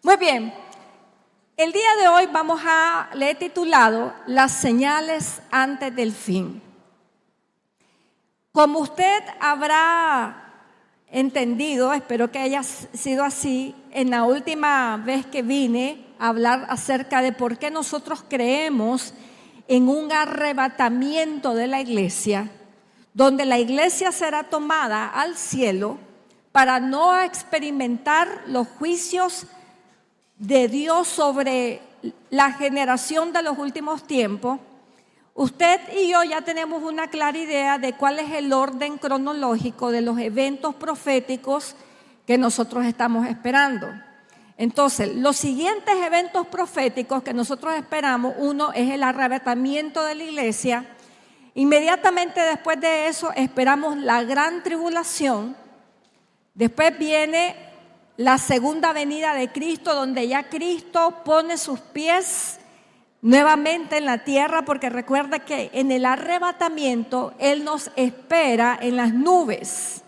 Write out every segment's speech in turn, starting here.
Muy bien, el día de hoy le he titulado Las señales antes del fin. Como usted habrá entendido, espero que haya sido así, en la última vez que vine a hablar acerca de por qué nosotros creemos en un arrebatamiento de la iglesia, donde la iglesia será tomada al cielo para no experimentar los juicios de Dios sobre la generación de los últimos tiempos. Usted y yo ya tenemos una clara idea de cuál es el orden cronológico de los eventos proféticos que nosotros estamos esperando. Entonces, los siguientes eventos proféticos que nosotros esperamos, uno es el arrebatamiento de la iglesia. Inmediatamente después de eso esperamos la gran tribulación. Después viene la segunda venida de Cristo, donde ya Cristo pone sus pies nuevamente en la tierra, porque recuerda que en el arrebatamiento Él nos espera en las nubes.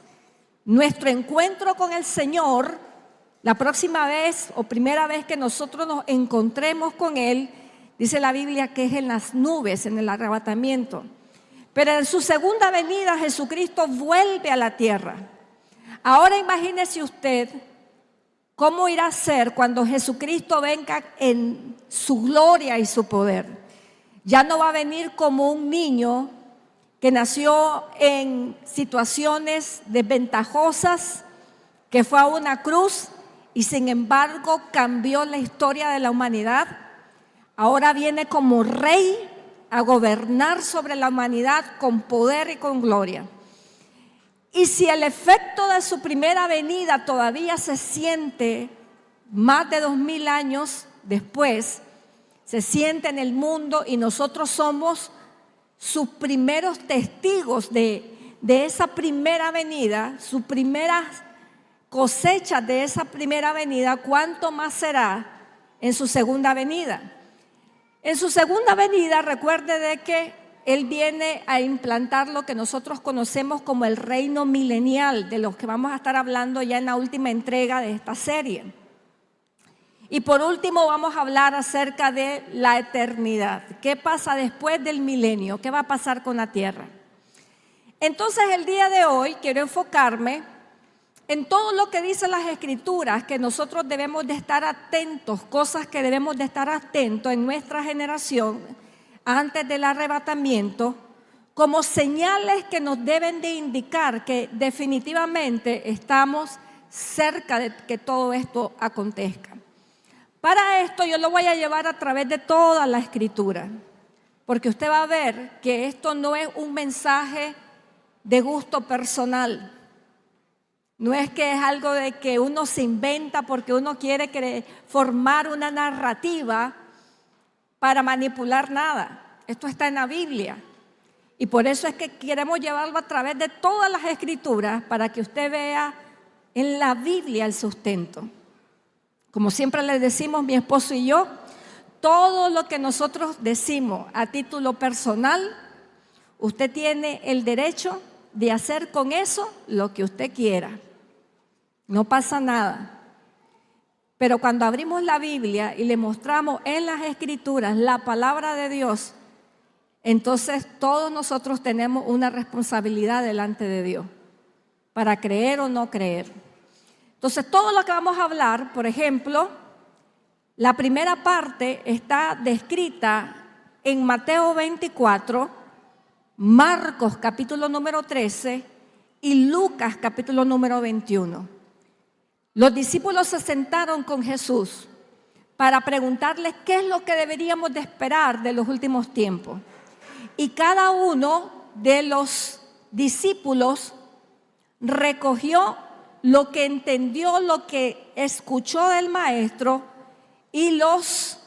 Nuestro encuentro con el Señor, la próxima vez o primera vez que nosotros nos encontremos con Él, dice la Biblia que es en las nubes, en el arrebatamiento. Pero en su segunda venida Jesucristo vuelve a la tierra. Ahora imagínese usted cómo irá a ser cuando Jesucristo venga en su gloria y su poder. Ya no va a venir como un niño que nació en situaciones desventajosas, que fue a una cruz y sin embargo cambió la historia de la humanidad. Ahora viene como rey a gobernar sobre la humanidad con poder y con gloria. Y si el efecto de su primera venida todavía se siente más de 2000 años después, se siente en el mundo y nosotros somos sus primeros testigos de esa primera venida, sus primeras cosechas de esa primera venida, ¿cuánto más será en su segunda venida? En su segunda venida, recuerde de que Él viene a implantar lo que nosotros conocemos como el reino milenial, de los que vamos a estar hablando ya en la última entrega de esta serie. Y por último vamos a hablar acerca de la eternidad. ¿Qué pasa después del milenio? ¿Qué va a pasar con la tierra? Entonces el día de hoy quiero enfocarme en todo lo que dicen las Escrituras, que nosotros debemos de estar atentos, cosas que debemos de estar atentos en nuestra generación antes del arrebatamiento, como señales que nos deben de indicar que definitivamente estamos cerca de que todo esto acontezca. Para esto yo lo voy a llevar a través de toda la Escritura, porque usted va a ver que esto no es un mensaje de gusto personal. No es que es algo de que uno se inventa porque uno quiere formar una narrativa para manipular nada. Esto está en la Biblia. Y por eso es que queremos llevarlo a través de todas las Escrituras para que usted vea en la Biblia el sustento. Como siempre les decimos mi esposo y yo, todo lo que nosotros decimos a título personal, usted tiene el derecho de hacer con eso lo que usted quiera. No pasa nada. Pero cuando abrimos la Biblia y le mostramos en las Escrituras la palabra de Dios, entonces todos nosotros tenemos una responsabilidad delante de Dios para creer o no creer. Entonces todo lo que vamos a hablar, por ejemplo, la primera parte está descrita en Mateo 24, Marcos capítulo número 13 y Lucas capítulo número 21. Los discípulos se sentaron con Jesús para preguntarles qué es lo que deberíamos de esperar de los últimos tiempos. Y cada uno de los discípulos recogió lo que entendió, lo que escuchó del maestro y los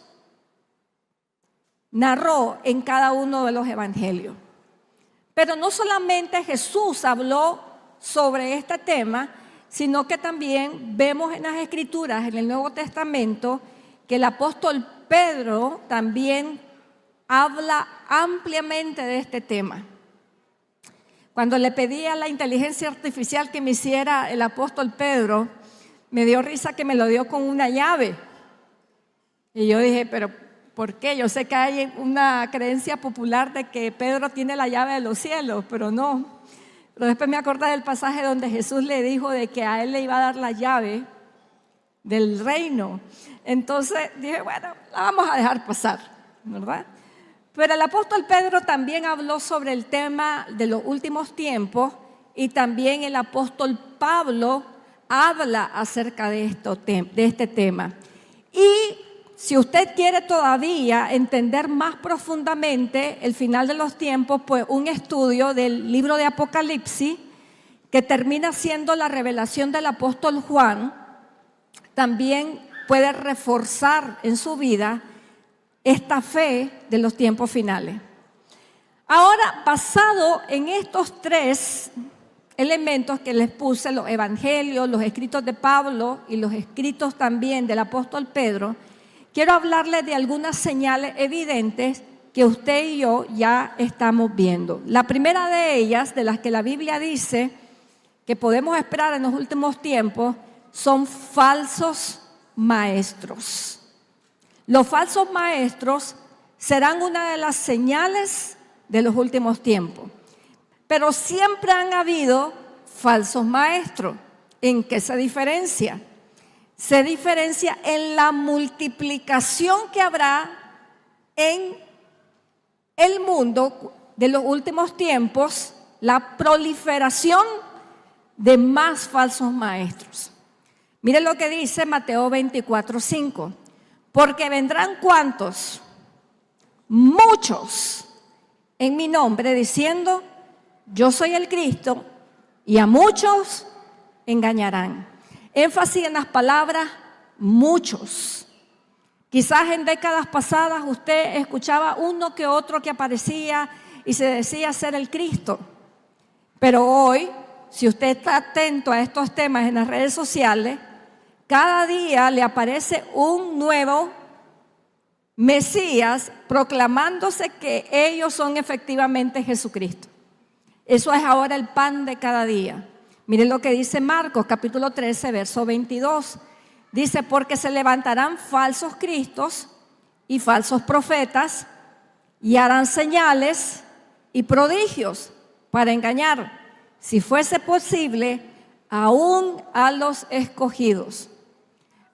narró en cada uno de los evangelios. Pero no solamente Jesús habló sobre este tema, sino que también vemos en las Escrituras, en el Nuevo Testamento, que el apóstol Pedro también habla ampliamente de este tema. Cuando le pedí a la inteligencia artificial que me hiciera el apóstol Pedro, me dio risa que me lo dio con una llave. Y yo dije, pero ¿por qué? Yo sé que hay una creencia popular de que Pedro tiene la llave de los cielos, pero no. Pero después me acordé del pasaje donde Jesús le dijo de que a él le iba a dar la llave del reino. Entonces dije, bueno, la vamos a dejar pasar, ¿verdad? Pero el apóstol Pedro también habló sobre el tema de los últimos tiempos y también el apóstol Pablo habla acerca de este tema. Y si usted quiere todavía entender más profundamente el final de los tiempos, pues un estudio del libro de Apocalipsis, que termina siendo la revelación del apóstol Juan, también puede reforzar en su vida esta fe de los tiempos finales. Ahora, basado en estos tres elementos que les puse, los evangelios, los escritos de Pablo y los escritos también del apóstol Pedro, quiero hablarles de algunas señales evidentes que usted y yo ya estamos viendo. La primera de ellas, de las que la Biblia dice que podemos esperar en los últimos tiempos, son falsos maestros. Los falsos maestros serán una de las señales de los últimos tiempos. Pero siempre han habido falsos maestros. ¿En qué se diferencia? Se diferencia en la multiplicación que habrá en el mundo de los últimos tiempos, la proliferación de más falsos maestros. Miren lo que dice Mateo 24:5. Porque vendrán ¿cuántos? Muchos en mi nombre diciendo, yo soy el Cristo, y a muchos engañarán. Énfasis en las palabras muchos. Quizás en décadas pasadas usted escuchaba uno que otro que aparecía y se decía ser el Cristo. Pero hoy, si usted está atento a estos temas en las redes sociales, cada día le aparece un nuevo Mesías proclamándose que ellos son efectivamente Jesucristo. Eso es ahora el pan de cada día. Miren lo que dice Marcos capítulo 13, verso 22. Dice, porque se levantarán falsos cristos y falsos profetas y harán señales y prodigios para engañar, si fuese posible, aún a los escogidos.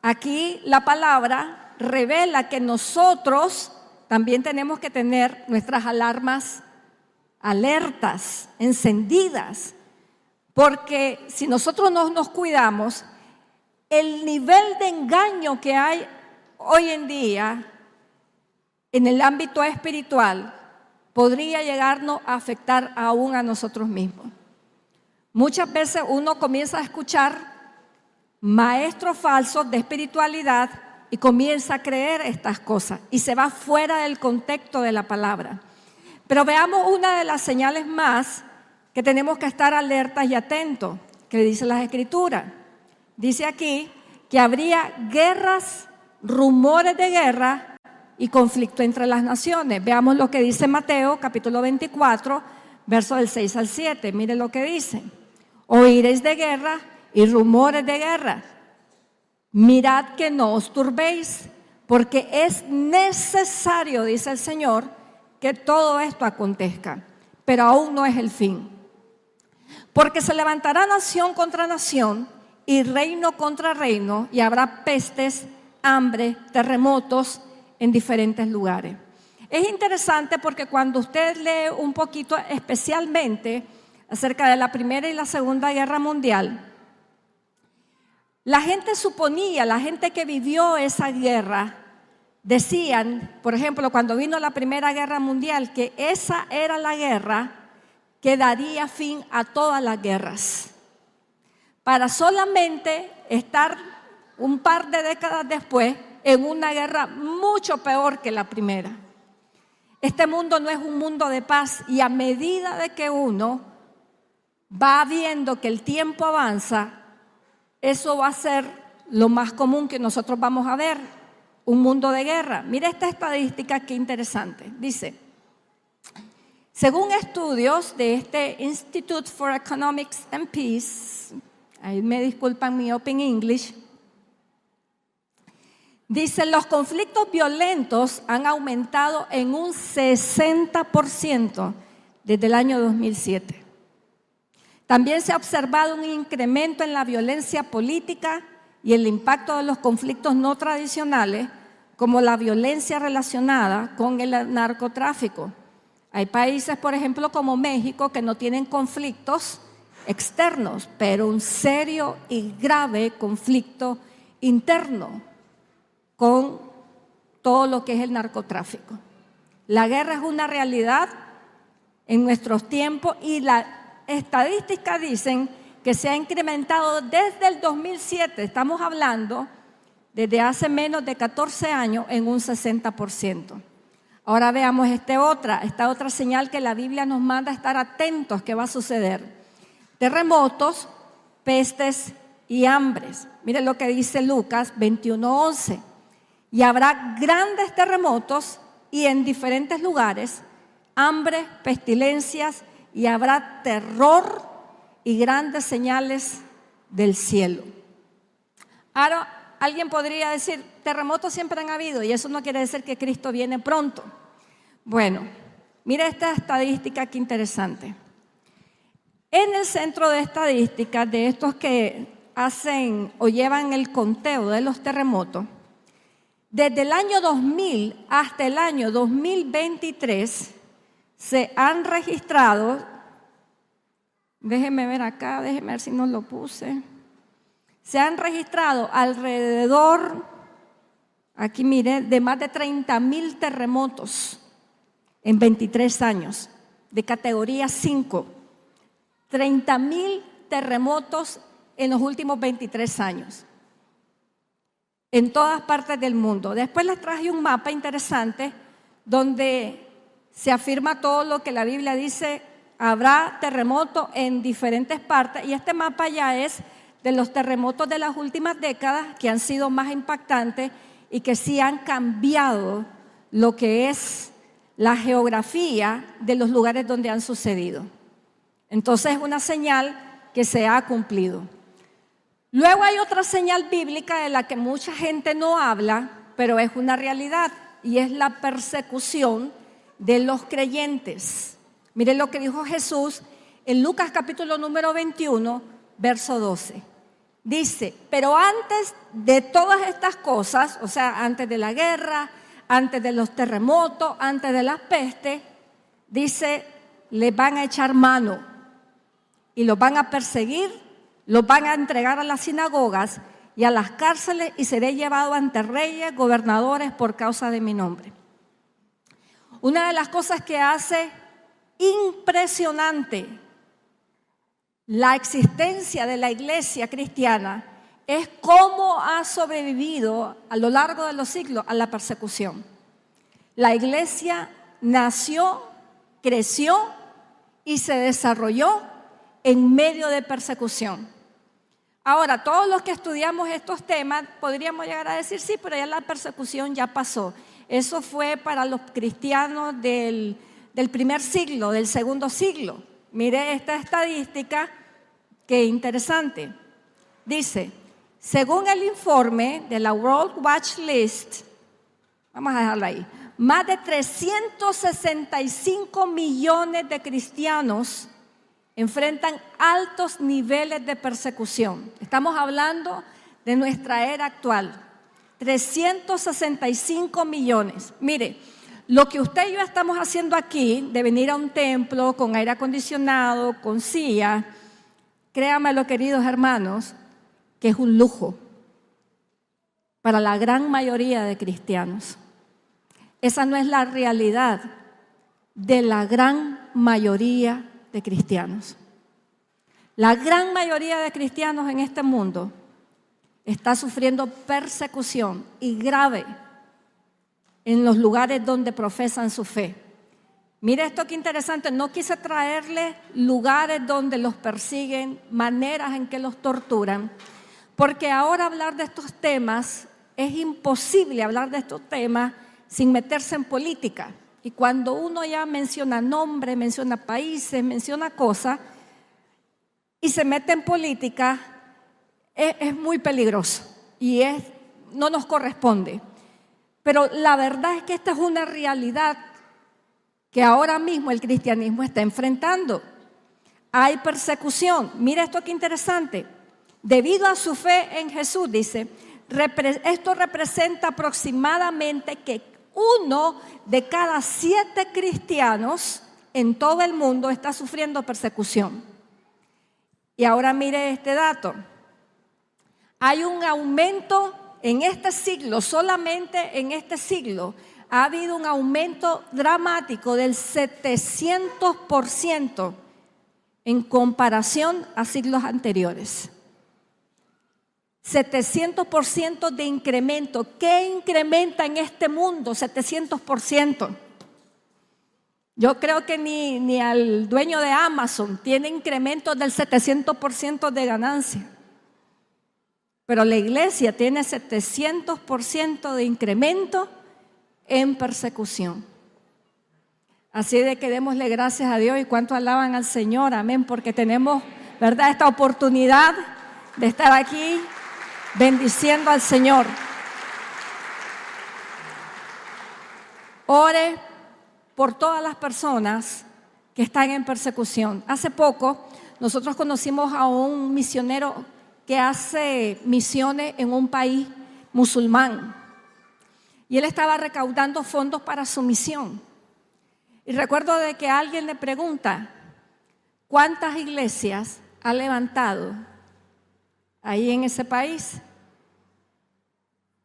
Aquí la palabra revela que nosotros también tenemos que tener nuestras alarmas alertas, encendidas, porque si nosotros no nos cuidamos, el nivel de engaño que hay hoy en día en el ámbito espiritual podría llegarnos a afectar aún a nosotros mismos. Muchas veces uno comienza a escuchar maestros falsos de espiritualidad y comienza a creer estas cosas y se va fuera del contexto de la palabra. Pero veamos una de las señales más que tenemos que estar alertas y atentos, que dice las Escrituras. Dice aquí que habría guerras, rumores de guerra y conflicto entre las naciones. Veamos lo que dice Mateo capítulo 24, versos del 6 al 7. Miren lo que dice. Oiréis de guerra y rumores de guerra. Mirad que no os turbéis, porque es necesario, dice el Señor, que todo esto acontezca, pero aún no es el fin. Porque se levantará nación contra nación y reino contra reino, y habrá pestes, hambre, terremotos en diferentes lugares. Es interesante porque cuando usted lee un poquito especialmente acerca de la Primera y la Segunda Guerra Mundial, la gente suponía, la gente que vivió esa guerra, decían, por ejemplo, cuando vino la Primera Guerra Mundial, que esa era la guerra que daría fin a todas las guerras, para solamente estar un par de décadas después en una guerra mucho peor que la primera. Este mundo no es un mundo de paz, y a medida de que uno va viendo que el tiempo avanza, eso va a ser lo más común que nosotros vamos a ver, un mundo de guerra. Mira esta estadística que interesante. Dice, según estudios de este Institute for Economics and Peace, ahí me disculpan mi Open English, Dice, los conflictos violentos han aumentado en un 60% desde el año 2007. También se ha observado un incremento en la violencia política y el impacto de los conflictos no tradicionales, como la violencia relacionada con el narcotráfico. Hay países, por ejemplo, como México, que no tienen conflictos externos, pero un serio y grave conflicto interno con todo lo que es el narcotráfico. La guerra es una realidad en nuestros tiempos y las estadísticas dicen que se ha incrementado desde el 2007, estamos hablando desde hace menos de 14 años, en un 60%. Ahora veamos esta otra señal que la Biblia nos manda a estar atentos que va a suceder. Terremotos, pestes y hambres. Miren lo que dice Lucas 21:11. Y habrá grandes terremotos y en diferentes lugares, hambre, pestilencias, y habrá terror y grandes señales del cielo. Ahora, alguien podría decir, terremotos siempre han habido y eso no quiere decir que Cristo viene pronto. Bueno, mira esta estadística que interesante. En el centro de estadísticas de estos que hacen o llevan el conteo de los terremotos, desde el año 2000 hasta el año 2023 se han registrado, déjenme ver acá, déjenme ver si no lo puse, se han registrado alrededor, aquí mire, de más de 30,000 terremotos en 23 años, de categoría 5. 30,000 terremotos en los últimos 23 años, en todas partes del mundo. Después les traje un mapa interesante donde se afirma todo lo que la Biblia dice, habrá terremotos en diferentes partes, y este mapa ya es de los terremotos de las últimas décadas que han sido más impactantes y que sí han cambiado lo que es la geografía de los lugares donde han sucedido. Entonces es una señal que se ha cumplido. Luego hay otra señal bíblica de la que mucha gente no habla, pero es una realidad, y es la persecución de los creyentes. Miren lo que dijo Jesús en Lucas capítulo número 21, verso 12. Dice, pero antes de todas estas cosas, o sea, antes de la guerra, antes de los terremotos, antes de las pestes, dice, les van a echar mano y los van a perseguir, los van a entregar a las sinagogas y a las cárceles y seré llevado ante reyes, gobernadores por causa de mi nombre. Una de las cosas que hace impresionante la existencia de la iglesia cristiana es cómo ha sobrevivido a lo largo de los siglos a la persecución. La iglesia nació, creció y se desarrolló en medio de persecución. Ahora, todos los que estudiamos estos temas podríamos llegar a decir, sí, pero ya la persecución ya pasó. Eso fue para los cristianos del primer siglo, del segundo siglo. Mire esta estadística, que interesante. Dice, según el informe de la World Watch List, vamos a dejarla ahí, más de 365 millones de cristianos enfrentan altos niveles de persecución. Estamos hablando de nuestra era actual. 365 millones. Mire, lo que usted y yo estamos haciendo aquí, de venir a un templo con aire acondicionado, con silla, créanmelo, queridos hermanos, que es un lujo para la gran mayoría de cristianos. Esa no es la realidad de la gran mayoría de cristianos. La gran mayoría de cristianos en este mundo está sufriendo persecución, y grave, en los lugares donde profesan su fe. Mire esto que interesante, no quise traerle lugares donde los persiguen, maneras en que los torturan, porque ahora hablar de estos temas, es imposible hablar de estos temas sin meterse en política. Y cuando uno ya menciona nombres, menciona países, menciona cosas y se mete en política, es muy peligroso y es no nos corresponde. Pero la verdad es que esta es una realidad que ahora mismo el cristianismo está enfrentando. Hay persecución. Mira esto qué interesante. Debido a su fe en Jesús, dice, esto representa aproximadamente que 1 de cada 7 cristianos en todo el mundo está sufriendo persecución. Y ahora mire este dato. Hay un aumento en este siglo, solamente en este siglo, ha habido un aumento dramático del 700% en comparación a siglos anteriores. 700% de incremento. ¿Qué incrementa en este mundo? 700%. Yo creo que ni al dueño de Amazon tiene incremento del 700% de ganancia. Pero la iglesia tiene 700% de incremento en persecución. Así de que démosle gracias a Dios y cuánto alaban al Señor, amén, porque tenemos, ¿verdad?, esta oportunidad de estar aquí bendiciendo al Señor. Ore por todas las personas que están en persecución. Hace poco nosotros conocimos a un misionero que hace misiones en un país musulmán y él estaba recaudando fondos para su misión. Y recuerdo de que alguien le pregunta, ¿cuántas iglesias ha levantado ahí en ese país?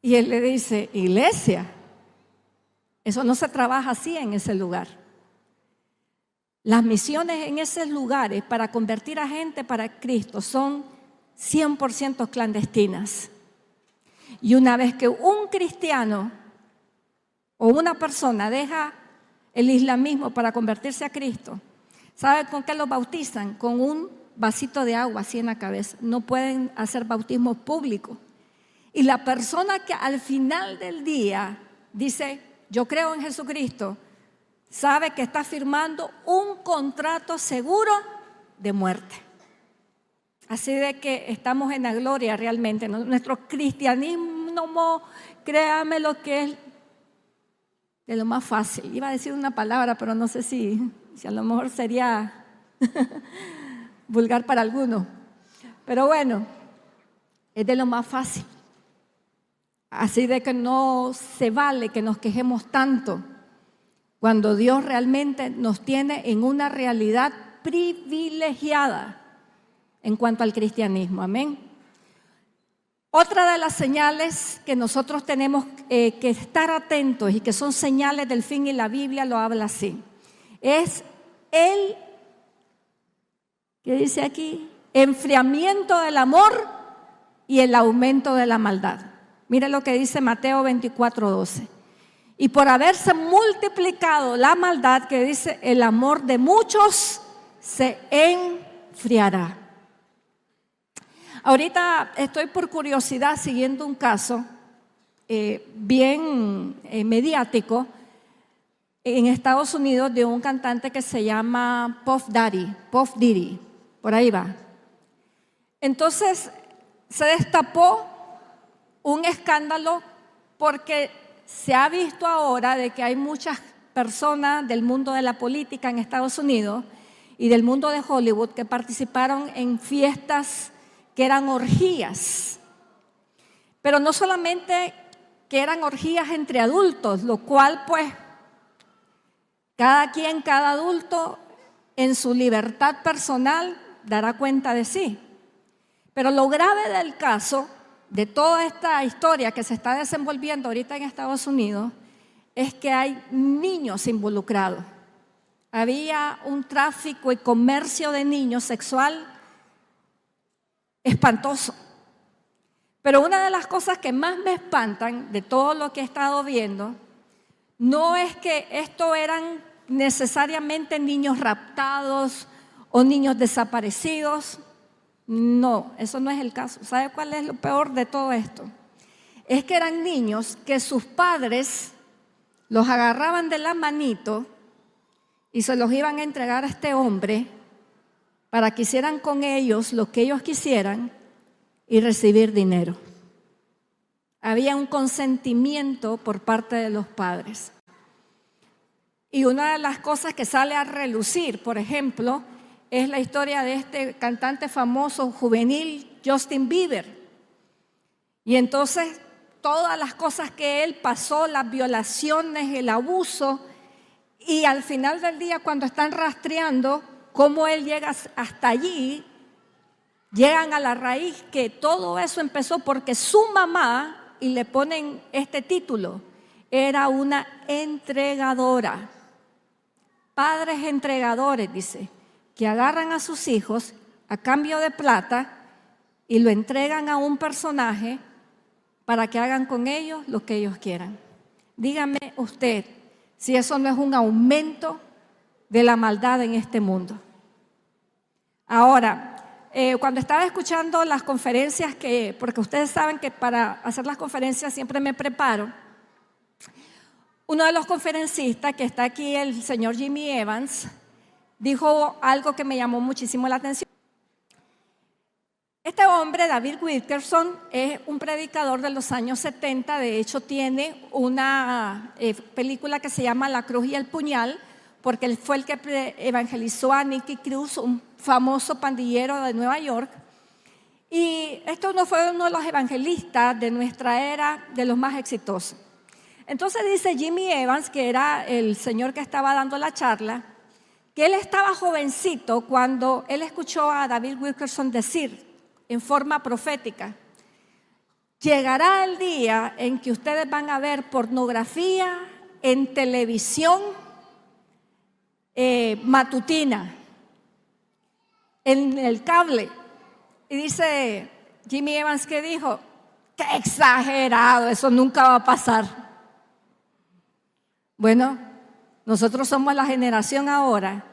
Y él le dice, iglesia, eso no se trabaja así en ese lugar. Las misiones en esos lugares para convertir a gente para Cristo son 100% clandestinas. Y una vez que un cristiano o una persona deja el islamismo para convertirse a Cristo, ¿sabe con qué los bautizan? Con un vasito de agua así en la cabeza. No pueden hacer bautismo público. Y la persona que al final del día dice, yo creo en Jesucristo, sabe que está firmando un contrato seguro de muerte. Así de que estamos en la gloria realmente. Nuestro cristianismo, créame lo que es de lo más fácil. Iba a decir una palabra, pero no sé si a lo mejor sería vulgar para algunos. Pero bueno, es de lo más fácil. Así de que no se vale que nos quejemos tanto cuando Dios realmente nos tiene en una realidad privilegiada en cuanto al cristianismo. Amén. Otra de las señales que nosotros tenemos que estar atentos y que son señales del fin, y la Biblia lo habla así, es el, ¿qué dice aquí? Enfriamiento del amor y el aumento de la maldad. Mire lo que dice Mateo 24:12. Y por haberse multiplicado la maldad, que dice, el amor de muchos se enfriará. Ahorita estoy por curiosidad siguiendo un caso bien mediático en Estados Unidos de un cantante que se llama Puff Diddy, por ahí va. Entonces se destapó un escándalo porque se ha visto ahora de que hay muchas personas del mundo de la política en Estados Unidos y del mundo de Hollywood que participaron en fiestas que eran orgías, pero no solamente que eran orgías entre adultos, lo cual pues cada adulto en su libertad personal dará cuenta de sí. Pero lo grave del caso, de toda esta historia que se está desenvolviendo ahorita en Estados Unidos, es que hay niños involucrados. Había un tráfico y comercio de niños sexual espantoso. Pero una de las cosas que más me espantan de todo lo que he estado viendo no es que esto eran necesariamente niños raptados o niños desaparecidos. No, eso no es el caso. ¿Sabe cuál es lo peor de todo esto? Es que eran niños que sus padres los agarraban de la manito y se los iban a entregar a este hombre para que hicieran con ellos lo que ellos quisieran y recibir dinero. Había un consentimiento por parte de los padres. Y una de las cosas que sale a relucir, por ejemplo, es la historia de este cantante famoso juvenil, Justin Bieber. Y entonces todas las cosas que él pasó, las violaciones, el abuso, y al final del día cuando están rastreando cómo él llega hasta allí, llegan a la raíz que todo eso empezó porque su mamá, y le ponen este título, era una entregadora. Padres entregadores, dice, que agarran a sus hijos a cambio de plata y lo entregan a un personaje para que hagan con ellos lo que ellos quieran. Dígame usted si eso no es un aumento de la maldad en este mundo. Ahora, cuando estaba escuchando las conferencias, porque ustedes saben que para hacer las conferencias siempre me preparo, uno de los conferencistas que está aquí, el señor Jimmy Evans, dijo algo que me llamó muchísimo la atención. Este hombre, David Wilkerson, es un predicador de los años 70, de hecho tiene una película que se llama La Cruz y el Puñal, porque él fue el que evangelizó a Nicky Cruz, un famoso pandillero de Nueva York. Y esto no fue uno de los evangelistas de nuestra era, de los más exitosos. Entonces dice Jimmy Evans, que era el señor que estaba dando la charla, que él estaba jovencito cuando él escuchó a David Wilkerson decir en forma profética: llegará el día en que ustedes van a ver pornografía en televisión matutina, en el cable. Y dice Jimmy Evans que dijo: ¡qué exagerado! Eso nunca va a pasar. Bueno, nosotros somos la generación ahora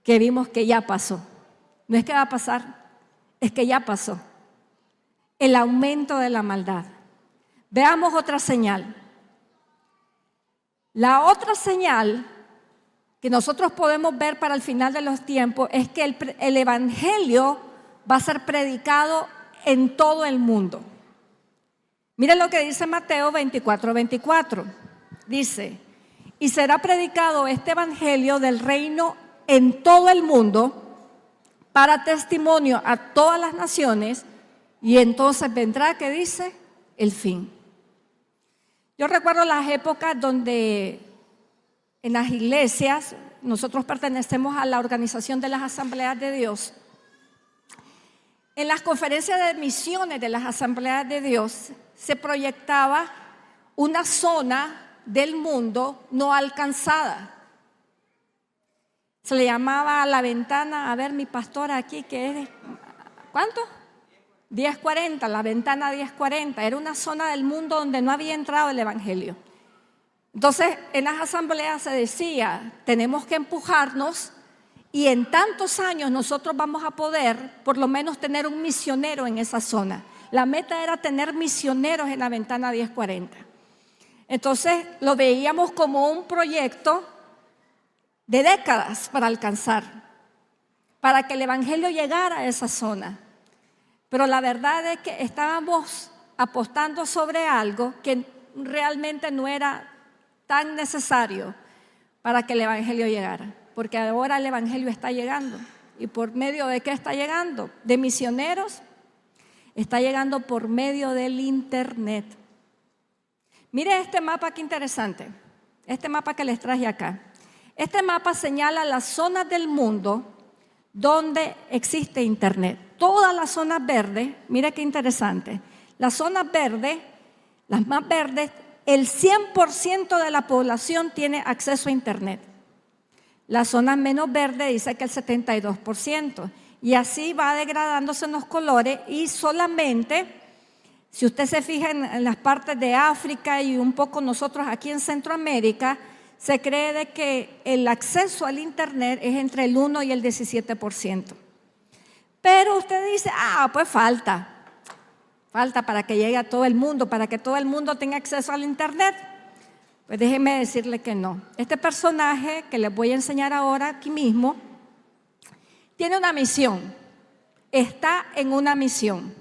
que vimos que ya pasó. No es que va a pasar, es que ya pasó. El aumento de la maldad. Veamos otra señal. La otra señal que nosotros podemos ver para el final de los tiempos es que el evangelio va a ser predicado en todo el mundo. Miren lo que dice Mateo 24:24. Dice: y será predicado este evangelio del reino en todo el mundo para testimonio a todas las naciones, y entonces vendrá, ¿qué dice? El fin. Yo recuerdo las épocas donde en las iglesias, nosotros pertenecemos a la organización de las Asambleas de Dios. En las conferencias de misiones de las Asambleas de Dios se proyectaba una zona del mundo no alcanzada. Se le llamaba la ventana, a ver mi pastora aquí, que es, ¿cuánto? 1040, la ventana 1040. Era una zona del mundo donde no había entrado el evangelio. Entonces, en las asambleas se decía: tenemos que empujarnos y en tantos años nosotros vamos a poder por lo menos tener un misionero en esa zona. La meta era tener misioneros en la ventana 1040. Entonces, lo veíamos como un proyecto de décadas para alcanzar, para que el evangelio llegara a esa zona. Pero la verdad es que estábamos apostando sobre algo que realmente no era tan necesario para que el evangelio llegara, porque ahora el evangelio está llegando. ¿Y por medio de qué está llegando? ¿De misioneros? Está llegando por medio del internet. Mire este mapa, qué interesante, este mapa que les traje acá. Este mapa señala las zonas del mundo donde existe internet. Todas las zonas verdes, mire qué interesante, las zonas verdes, las más verdes, el 100% de la población tiene acceso a internet. Las zonas menos verdes dice que el 72%. Y así va degradándose en los colores, y solamente, si usted se fija en las partes de África y un poco nosotros aquí en Centroamérica, se cree de que el acceso al internet es entre el 1 y el 17%. Pero usted dice: pues falta para que llegue a todo el mundo, para que todo el mundo tenga acceso al internet. Pues déjeme decirle que no. Este personaje que les voy a enseñar ahora aquí mismo tiene una misión, está en una misión.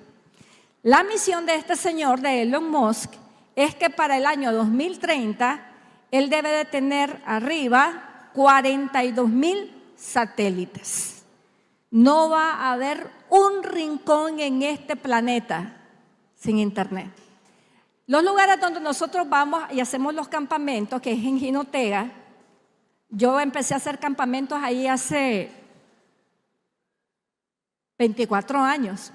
La misión de este señor, de Elon Musk, es que para el año 2030 él debe de tener arriba 42,000 satélites. No va a haber un rincón en este planeta sin internet. Los lugares donde nosotros vamos y hacemos los campamentos, que es en Jinotega, yo empecé a hacer campamentos ahí hace 24 años.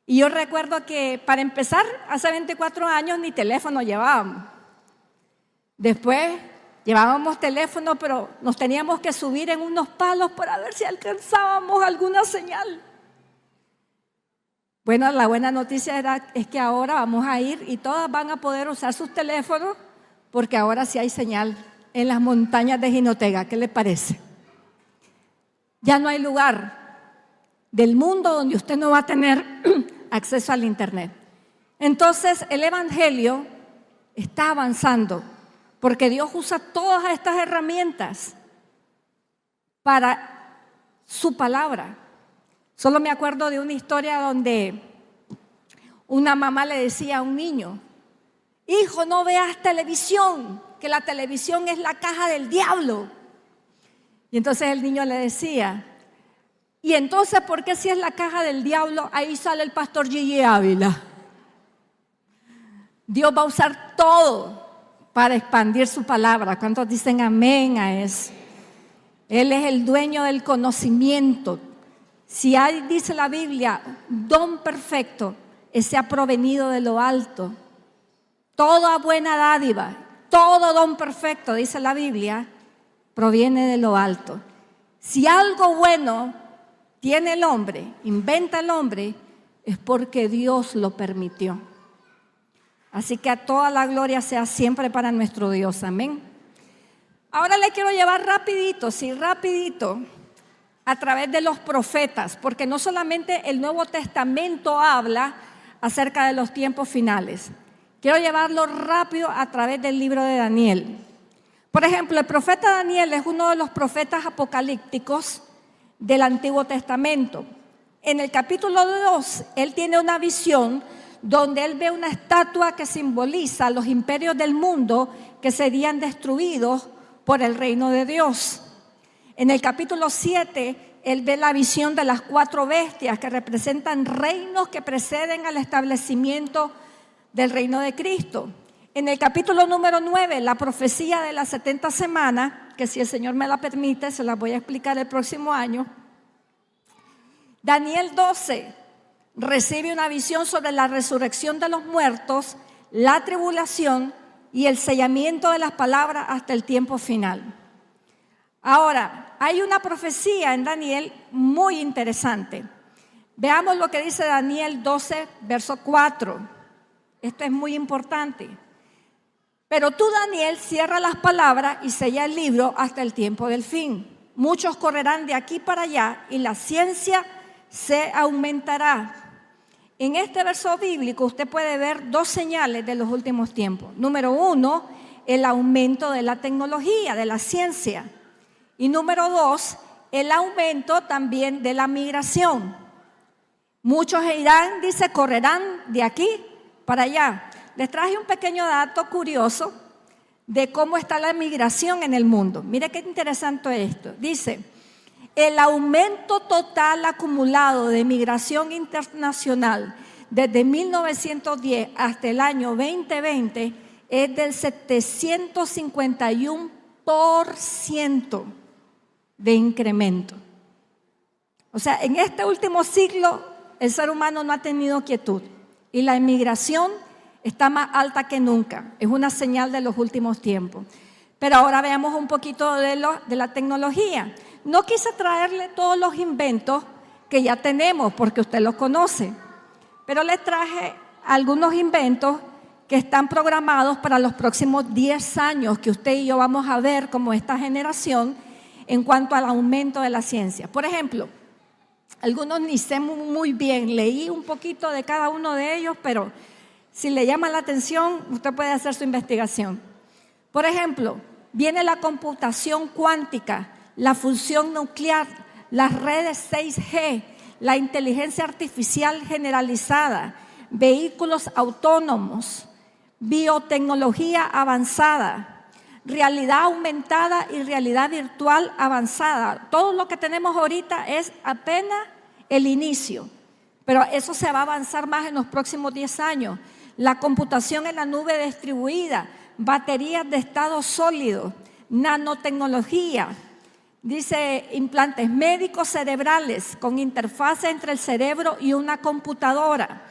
Y yo recuerdo que para empezar, hace 24 años ni teléfono llevábamos. Después llevábamos teléfono, pero nos teníamos que subir en unos palos para ver si alcanzábamos alguna señal. Bueno, la buena noticia es que ahora vamos a ir y todas van a poder usar sus teléfonos porque ahora sí hay señal en las montañas de Jinotega. ¿Qué les parece? Ya no hay lugar del mundo donde usted no va a tener acceso al internet. Entonces el evangelio está avanzando porque Dios usa todas estas herramientas para su palabra. Solo me acuerdo de una historia donde una mamá le decía a un niño: hijo, no veas televisión, que la televisión es la caja del diablo. Y entonces el niño le decía: y entonces, ¿por qué si es la caja del diablo, ahí sale el pastor Gigi Ávila? Dios va a usar todo para expandir su palabra. ¿Cuántos dicen amén a eso? Él es el dueño del conocimiento. Si ahí dice la Biblia, don perfecto, ese ha provenido de lo alto. Toda buena dádiva, todo don perfecto, dice la Biblia, proviene de lo alto. Si algo bueno tiene el hombre, inventa el hombre, es porque Dios lo permitió. Así que a toda la gloria sea siempre para nuestro Dios, amén. Ahora le quiero llevar rapidito, a través de los profetas, porque no solamente el Nuevo Testamento habla acerca de los tiempos finales. Quiero llevarlo rápido a través del libro de Daniel. Por ejemplo, el profeta Daniel es uno de los profetas apocalípticos del Antiguo Testamento. En el capítulo 2, él tiene una visión donde él ve una estatua que simboliza los imperios del mundo que serían destruidos por el reino de Dios. En el capítulo 7, él ve la visión de las 4 bestias que representan reinos que preceden al establecimiento del reino de Cristo. En el capítulo número 9, la profecía de las 70 semanas, que si el Señor me la permite, se las voy a explicar el próximo año. Daniel 12 recibe una visión sobre la resurrección de los muertos, la tribulación y el sellamiento de las palabras hasta el tiempo final. Ahora, hay una profecía en Daniel muy interesante. Veamos lo que dice Daniel 12, verso 4. Esto es muy importante. Pero tú, Daniel, cierra las palabras y sella el libro hasta el tiempo del fin. Muchos correrán de aquí para allá y la ciencia se aumentará. En este verso bíblico usted puede ver 2 señales de los últimos tiempos. Número 1, el aumento de la tecnología, de la ciencia. Y número 2, el aumento también de la migración. Muchos irán, dice, correrán de aquí para allá. Les traje un pequeño dato curioso de cómo está la migración en el mundo. Mire qué interesante esto. Dice, el aumento total acumulado de migración internacional desde 1910 hasta el año 2020 es del 751% de incremento. O sea, en este último siglo el ser humano no ha tenido quietud y la inmigración está más alta que nunca. Es una señal de los últimos tiempos. Pero ahora veamos un poquito de la tecnología. No quise traerle todos los inventos que ya tenemos porque usted los conoce, pero les traje algunos inventos que están programados para los próximos 10 años que usted y yo vamos a ver como esta generación en cuanto al aumento de la ciencia. Por ejemplo, algunos ni sé muy bien, leí un poquito de cada uno de ellos, pero si le llama la atención, usted puede hacer su investigación. Por ejemplo, viene la computación cuántica, la fusión nuclear, las redes 6G, la inteligencia artificial generalizada, vehículos autónomos, biotecnología avanzada, realidad aumentada y realidad virtual avanzada. Todo lo que tenemos ahorita es apenas el inicio, pero eso se va a avanzar más en los próximos 10 años. La computación en la nube distribuida, baterías de estado sólido, nanotecnología, dice implantes médicos cerebrales con interfaz entre el cerebro y una computadora,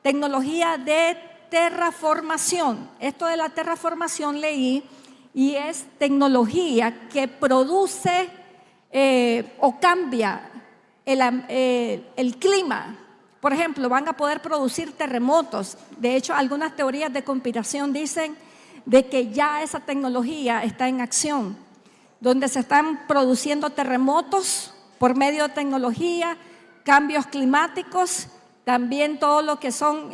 tecnología de terraformación. Esto de la terraformación leí, y es tecnología que produce o cambia el clima. Por ejemplo, van a poder producir terremotos. De hecho, algunas teorías de conspiración dicen de que ya esa tecnología está en acción, donde se están produciendo terremotos por medio de tecnología, cambios climáticos, también todo lo que son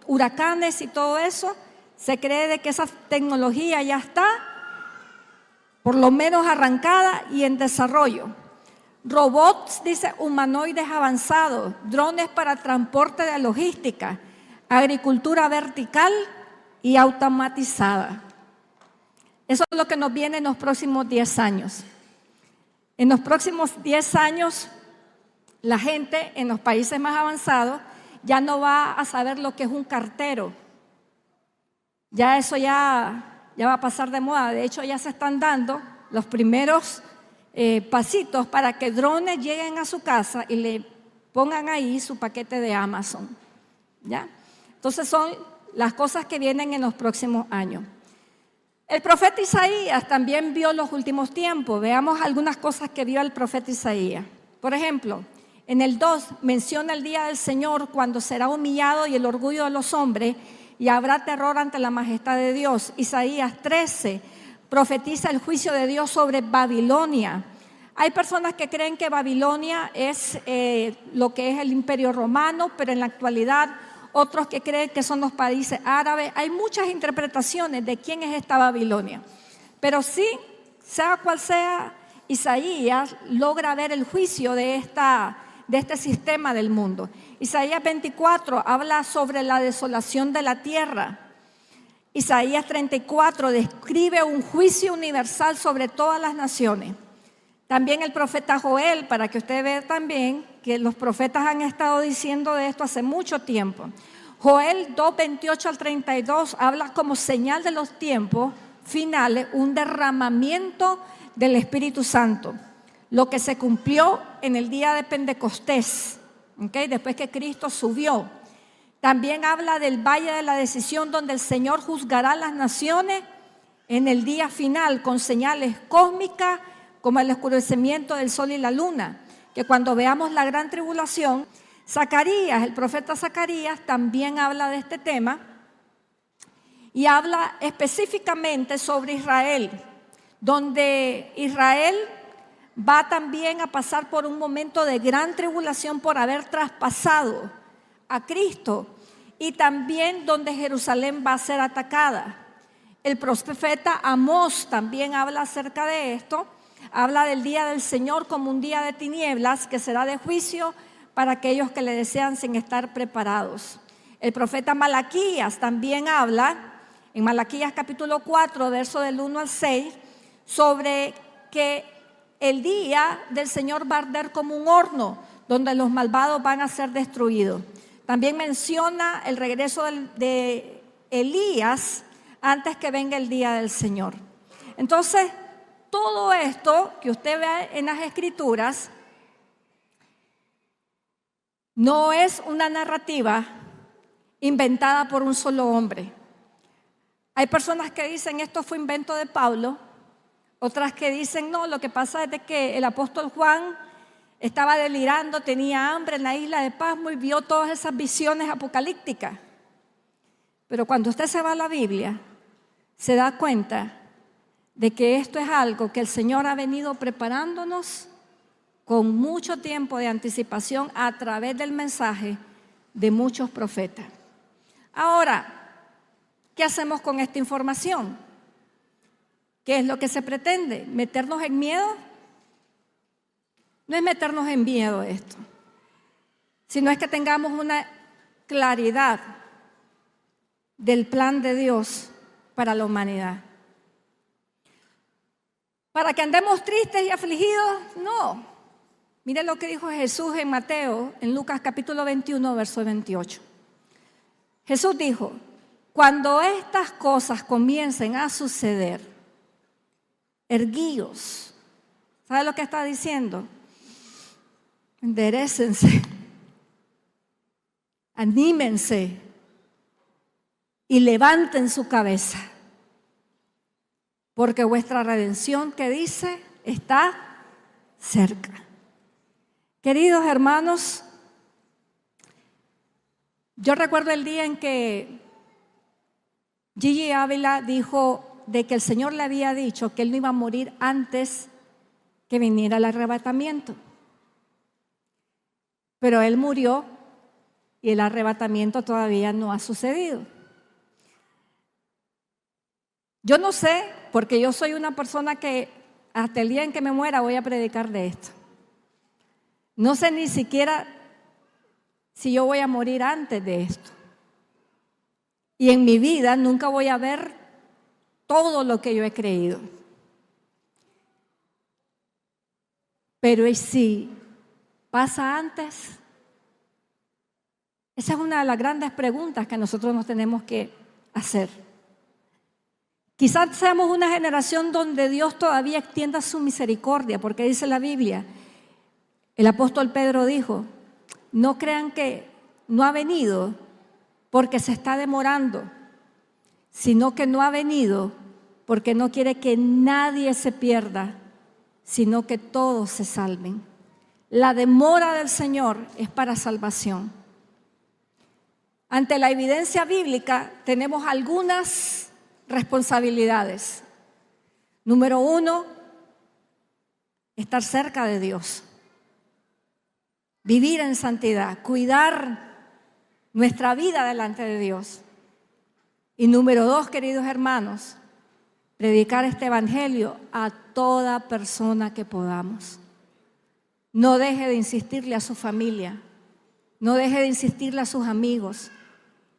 huracanes y todo eso. Se cree de que esa tecnología ya está, por lo menos arrancada y en desarrollo. Robots, dice, humanoides avanzados, drones para transporte de logística, agricultura vertical y automatizada. Eso es lo que nos viene en los próximos 10 años. En los próximos 10 años, la gente en los países más avanzados ya no va a saber lo que es un cartero. Ya eso ya va a pasar de moda. De hecho, ya se están dando los primeros pasitos para que drones lleguen a su casa y le pongan ahí su paquete de Amazon, ¿ya? Entonces son las cosas que vienen en los próximos años. El profeta Isaías también vio los últimos tiempos. Veamos algunas cosas que vio el profeta Isaías. Por ejemplo, en el 2 menciona el día del Señor, cuando será humillado y el orgullo de los hombres, y habrá terror ante la majestad de Dios. Isaías 13 profetiza el juicio de Dios sobre Babilonia. Hay personas que creen que Babilonia es lo que es el Imperio Romano, pero en la actualidad otros que creen que son los países árabes. Hay muchas interpretaciones de quién es esta Babilonia, pero sí, sea cual sea, Isaías logra ver el juicio de este sistema del mundo. Isaías 24 habla sobre la desolación de la tierra. Isaías 34 describe un juicio universal sobre todas las naciones. También el profeta Joel, para que usted vea también que los profetas han estado diciendo de esto hace mucho tiempo. Joel 2, 28 al 32 habla como señal de los tiempos finales, un derramamiento del Espíritu Santo, lo que se cumplió en el día de Pentecostés, ¿okay? Después que Cristo subió. También habla del valle de la decisión, donde el Señor juzgará las naciones en el día final con señales cósmicas como el oscurecimiento del sol y la luna, que cuando veamos la gran tribulación, Zacarías, el profeta Zacarías también habla de este tema y habla específicamente sobre Israel, donde Israel va también a pasar por un momento de gran tribulación por haber traspasado a Cristo, y también donde Jerusalén va a ser atacada. El profeta Amós también habla acerca de esto, habla del día del Señor como un día de tinieblas que será de juicio para aquellos que le desean sin estar preparados. El profeta Malaquías también habla, en Malaquías capítulo 4, verso del 1 al 6, sobre que el día del Señor va a arder como un horno, donde los malvados van a ser destruidos. También menciona el regreso de Elías antes que venga el día del Señor. Entonces, todo esto que usted ve en las Escrituras no es una narrativa inventada por un solo hombre. Hay personas que dicen esto fue invento de Pablo, otras que dicen no, lo que pasa es de que el apóstol Juan estaba delirando, tenía hambre en la isla de Pasmo y vio todas esas visiones apocalípticas. Pero cuando usted se va a la Biblia, se da cuenta de que esto es algo que el Señor ha venido preparándonos con mucho tiempo de anticipación a través del mensaje de muchos profetas. Ahora, ¿qué hacemos con esta información? ¿Qué es lo que se pretende? ¿Meternos en miedo? No es meternos en miedo esto. sino es que tengamos una claridad del plan de Dios para la humanidad. Para que andemos tristes y afligidos, no. Mire lo que dijo Jesús en Mateo, en Lucas capítulo 21, verso 28. Jesús dijo: cuando estas cosas comiencen a suceder, erguíos. ¿Sabe lo que está diciendo? Enderécense, anímense y levanten su cabeza, porque vuestra redención, que dice, está cerca. Queridos hermanos, yo recuerdo el día en que Gigi Ávila dijo de que el Señor le había dicho que él no iba a morir antes que viniera el arrebatamiento. Pero él murió y el arrebatamiento todavía no ha sucedido. Yo no sé, porque yo soy una persona que hasta el día en que me muera voy a predicar de esto. No sé ni siquiera si yo voy a morir antes de esto. Y en mi vida nunca voy a ver todo lo que yo he creído. Pero ¿y si pasa antes? Esa es una de las grandes preguntas que nosotros nos tenemos que hacer. Quizás seamos una generación donde Dios todavía extienda su misericordia, porque dice la Biblia, el apóstol Pedro dijo, no crean que no ha venido porque se está demorando, sino que no ha venido porque no quiere que nadie se pierda, sino que todos se salven. La demora del Señor es para salvación. Ante la evidencia bíblica tenemos algunas responsabilidades. Número 1, estar cerca de Dios. Vivir en santidad, cuidar nuestra vida delante de Dios. Y número 2, queridos hermanos, predicar este evangelio a toda persona que podamos. No deje de insistirle a su familia, no deje de insistirle a sus amigos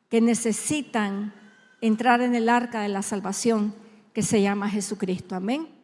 que necesitan entrar en el arca de la salvación que se llama Jesucristo. Amén.